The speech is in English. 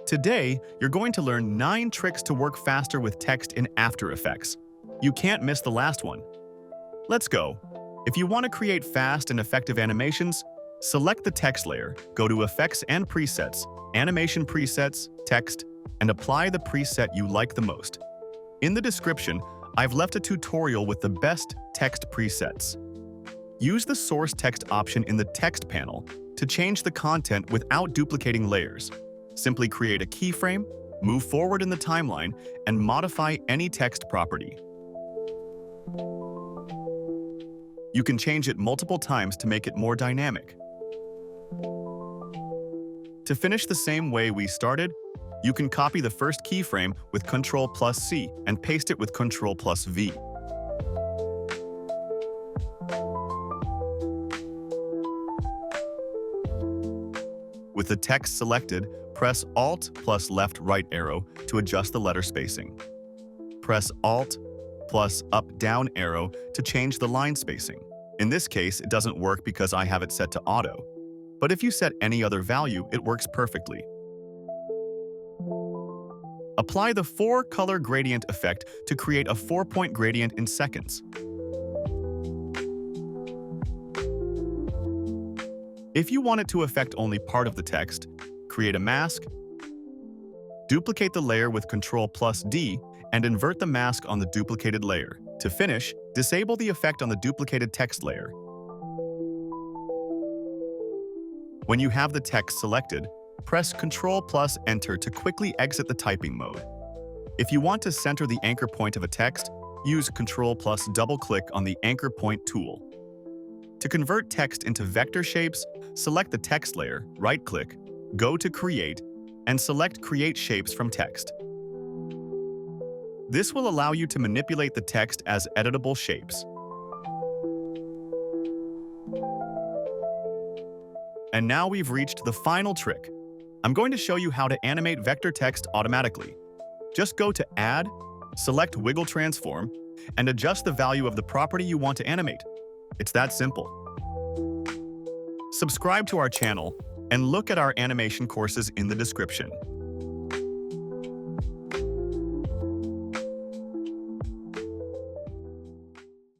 Today, you're going to learn 9 tricks to work faster with text in After Effects. You can't miss the last one. Let's go. If you want to create fast and effective animations, select the text layer, go to Effects and Presets, Animation Presets, Text, and apply the preset you like the most. In the description, I've left a tutorial with the best text presets. Use the source text option in the text panel to change the content without duplicating layers. Simply create a keyframe, move forward in the timeline, and modify any text property. You can change it multiple times to make it more dynamic. To finish the same way we started, you can copy the first keyframe with Ctrl+C and paste it with Ctrl+V. With the text selected, press Alt plus left right arrow to adjust the letter spacing. Press Alt plus up down arrow to change the line spacing. In this case, it doesn't work because I have it set to auto. But if you set any other value, it works perfectly. Apply the 4-color gradient effect to create a 4-point gradient in seconds. If you want it to affect only part of the text, create a mask, duplicate the layer with Ctrl+D, and invert the mask on the duplicated layer. To finish, disable the effect on the duplicated text layer. When you have the text selected, press Ctrl+Enter to quickly exit the typing mode. If you want to center the anchor point of a text, use Ctrl+double-click on the anchor point tool. To convert text into vector shapes, select the text layer, right-click, go to Create, and select Create Shapes from Text. This will allow you to manipulate the text as editable shapes. And now we've reached the final trick. I'm going to show you how to animate vector text automatically. Just go to Add, select Wiggle Transform, and adjust the value of the property you want to animate. It's that simple. Subscribe to our channel and look at our animation courses in the description.